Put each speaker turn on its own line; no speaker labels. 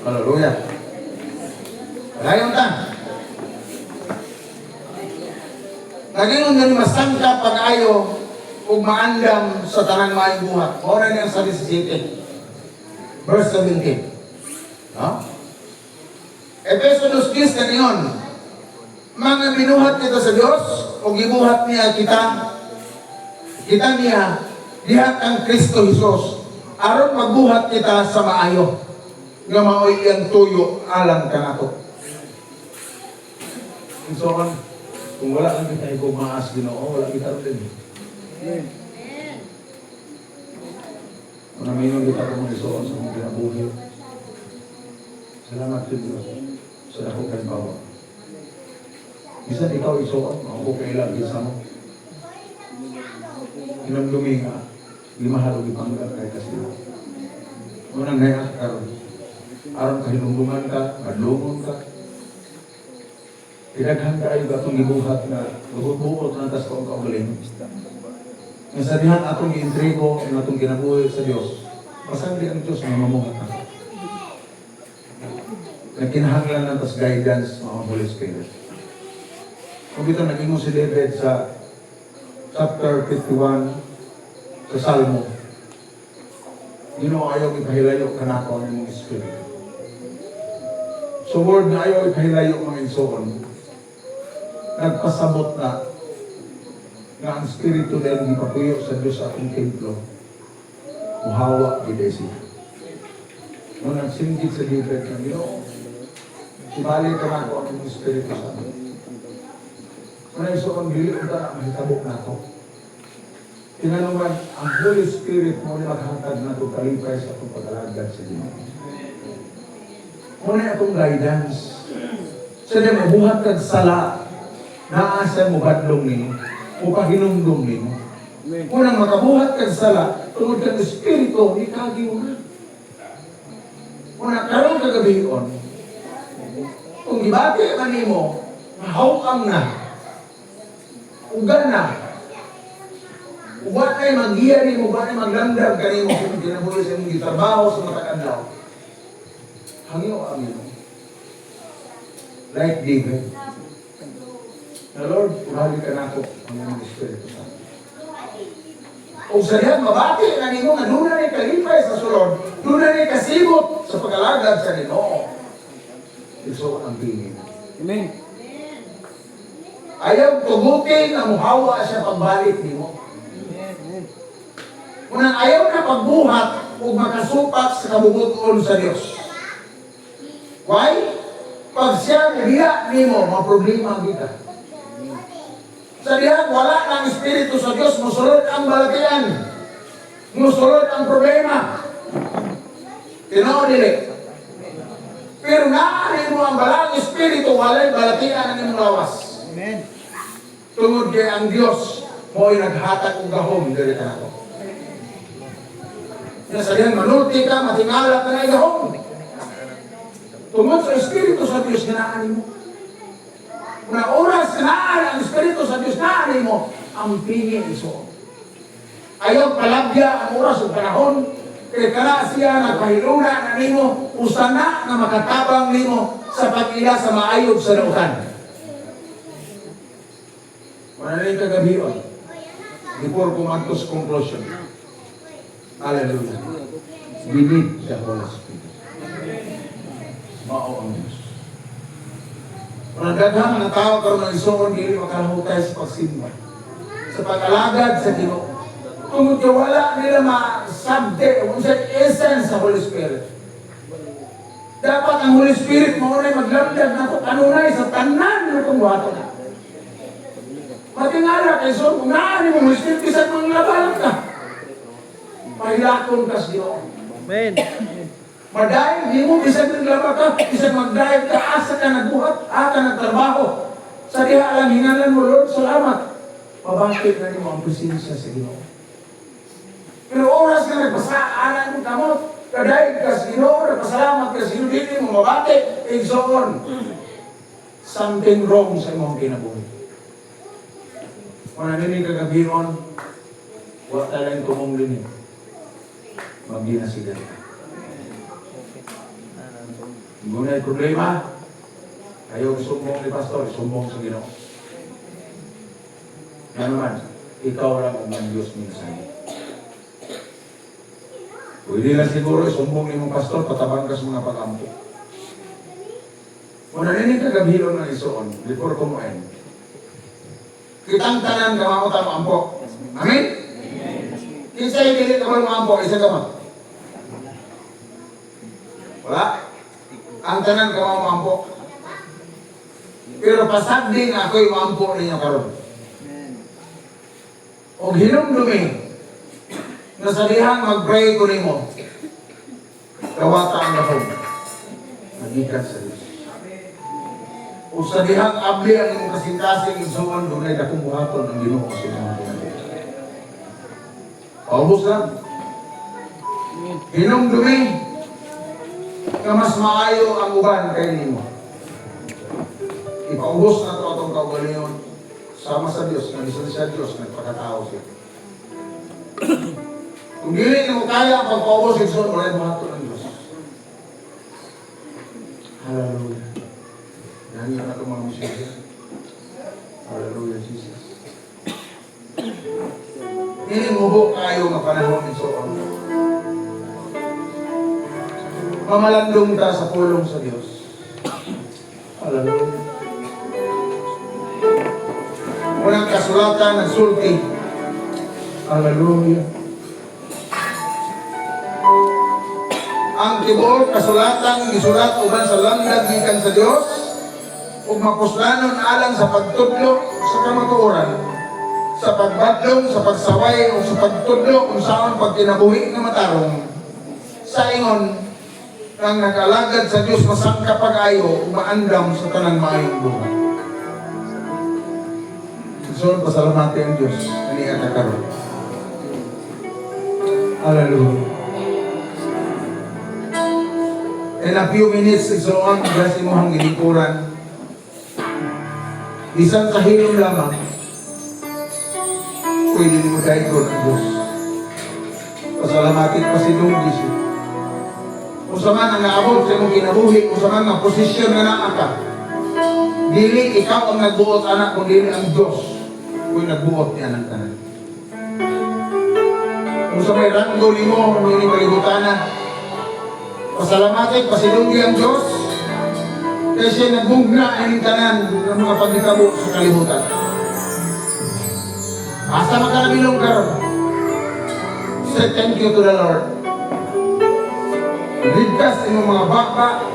Hallelujah. Layon ta. Nagingon nga ni masangka pag-ayo ug maandam sa tanang maayong buhat. Ora niya sa 17. Verse 17. No? Efeso 2:10 kaniyon. Mga binuhat kita sa Dios o gibuhat niya kita niya dihat ang Kristo Jesus aron magbuhat kita sa maayo nga maoy iyang tuyo alang kanato. So kung wala lang kita igumaas Ginoo, wala kita rin. Manaminon kita kung isuon sa mga kinabuhi. Salamat sa Diyos sa akong kanibawa. Bisan ikaw isuon, ako kailang isa mo. Inamdumi nga, limahalo ipanggat kay kasila. Unang ngayon karon, aron kahinungdungan ka, madlungon ka. Pinaghan ka ayo atong gibuhat na buot na tas kong kaugaling. Nga sabihan atong giintrigo ang atong kinabuhi sa Dios. Pasangli ang Dios nga mamuhat na. Nagkinahanglan ng tas guidance mga Holy Spirit. Kung ito naging mo si David sa chapter 51 sa Salmo, Ginoo ayaw ipahilayo ka na ako ng mga Espiritu. So word na ayaw ipahilayo mga insoon, nagpasabot na nga ang Espiritu dahil gipapuyo sa Diyos sa ating templo, muhawa giday siya. Nung nagsinggit sa David na Ginoo, ibalik ka na ako ang Espiritu sa amin. Kung insoon, dili ko na mahitabok na ako. Tinanungan, ang Holy Spirit mo na maghatag na ito kalipay sa itong pag-alagad sa Diyos. Muna itong guidance. Sa diyan, mabuhat kang sala, naasa mo badlong nino, o paginumdum nino. Unang makabuhat kang sala, tungod kang Espiritu, ikagi mo na. Unang karong kagabion, kung ibati ka nimo, mahawang na, ugan na, ubat ay mag-iya ni mo, ubat ay maglandab ka ni mo kung kinabuhi sa imong gitrabaho sa matakadlaw. Hangyo ang ino. Like David. The Lord, ibalik ka na ako ang iyong Espiritu sa akin. O sa diyan, mabati na ni mo nga doon na ni kalipay sa sulod, doon na ni kasibot sa pag-alagad sa Ginoo. Iso ang tingin.
Amen.
Ayaw tugutin na muhawa siya pagbalik ni mo. Unang ayaw na pagbuhat o makasupak sa kabubuton sa Diyos. Why? Pag siya nabiya ni mo, maproblema kita. Sa diyan, wala ng Espiritu sa Diyos, musulod ang balatian. Musulod ang problema. Tinaw dili. Pero naanin mo ang balang Espiritu, walay balatian ang imong lawas.
Amen.
Tungod kay ang Diyos, mo'y naghatag og gahom diri kanako. Nasabihan, manulti ka, matingala ka na igahong. Tungod sa Espiritu sa Diyos, ginaanin mo. Kung ang oras ginaan ang Espiritu sa Diyos, ginaanin mo, ang pingi iso. Ayaw palabya ang oras o panahon, kaya kana siya nagpahiluna na nimo, usana na makatabang nimo sa pag-ila sa maayog sa nautan. Manaling kagabion, before kumantos conclusion. Hallelujah. We need the Holy Spirit. Mao ang Diyos. Kung nagdaghang na tao karoon ng isuon, hindi makalahutay sa pagsimba. Sa pag-alagad sa Ginoo. Kung wala nila masabde, kung sa essence sa Holy Spirit. Dapat ang Holy Spirit mo na maglamdag na ito kanunay sa tanan na itong buhato na. Matingala kay Son, kung naanin mo Holy Spirit, isang mga labanan ka. Mahilakon ka sa Ginoo.
Amen.
Madahil, di mo bisag naglaba ka, bisag magdahil ka, asa ka nagbuhat, ka nagtrabaho. Sa diha lang, hinalan mo, Lord, salamat. Pabakit na mo ang presensya sa Ginoo. Pero oras ka nagpasaanan mo kamot, kadahil ka sa Ginoo, nagpasalamat ka sa Ginoo, hindi mo mabati, igsoon. Something wrong sa imong kinabuhi. Kung naninig kagabion, wala talang tumong linig. Magdinasigan ka. Kung may problema, ayaw sumbong ni pastor, sumbong sa Ginoo. Yan naman, ikaw lang ang Diyos minsan. Pwede lang siguro sumbong ni mong pastor, patabang ka sa mga pag-ampo. Kung naninig ka gabhilon ng isuon, before kumuin, kitang tanan ka mga ampo. Amen? Kinsa yung pilit ka mga ampo, isa ka ma? Wala? Ang tanan ka mga ampo. Pero pasag din ako'y maampo ninyo karon. O hinumdumi, nasalihan mag-pray ko nimo, kawata ang lahom, magikan sa Diyos. O sa dihang abli ang imong kasing-kasing isuon, doon ay dakong buhaton ang Ginoo sa imong buhay. Paubos lang. Hinumdumi, na mas maayo ang uban kay nimo. Ipaubos na ito atong kaugalingon. Sama sa Diyos, nagisun sa Diyos, nagpakatao siya. Kung dili na mo kaya ang pagpaubos, ito, wala yung mahato ng Diyos. Hallelujah. Yan yun ako mga musika. Hallelujah, Jesus. Hindi mubo kayo nga panahon ito. Mamalandong ta sa pulong sa Diyos. Hallelujah. Unang kasulatan ng sulti. Hallelujah. Ang tibuok kasulatan gisulat uban sa landag gikan sa Dios ug mapuslanon alang sa pagtudlo sa kamatuoran, sa pagbadlong, sa pagsaway o sa pagtudlo kung saan pagkinabuhi nga matarong. Sa ingon kang nag-alagad sa Dios masangka pag-ayo ug maandam sa tanang maayong buhay. So, pasalamati ang Diyos na niya kakaroon. Hallelujah. In a few minutes, so on, kasi mo ang gilikuran. Isang kahilom lamang, pwede mo dahil ko ng Diyos. Pasalamatin pa si Dungis. Kung sa man ang naabot sa mong kinabuhi, kung sa man ang posisyon na naaka, dili ikaw ang nagbuot anak, kung dili ang Diyos. Kung nagbuot niya ng tanan. Kung sa may ranggo ni mo, kung yung kalibutan na, pasalamatin, pasilunggi ang Diyos, kasi nagbugna ang tanan ng mga pagkitabo sa kalibutan. Asa makalabilong ka ron? Say thank you to the Lord. Ligtas ang mga baka,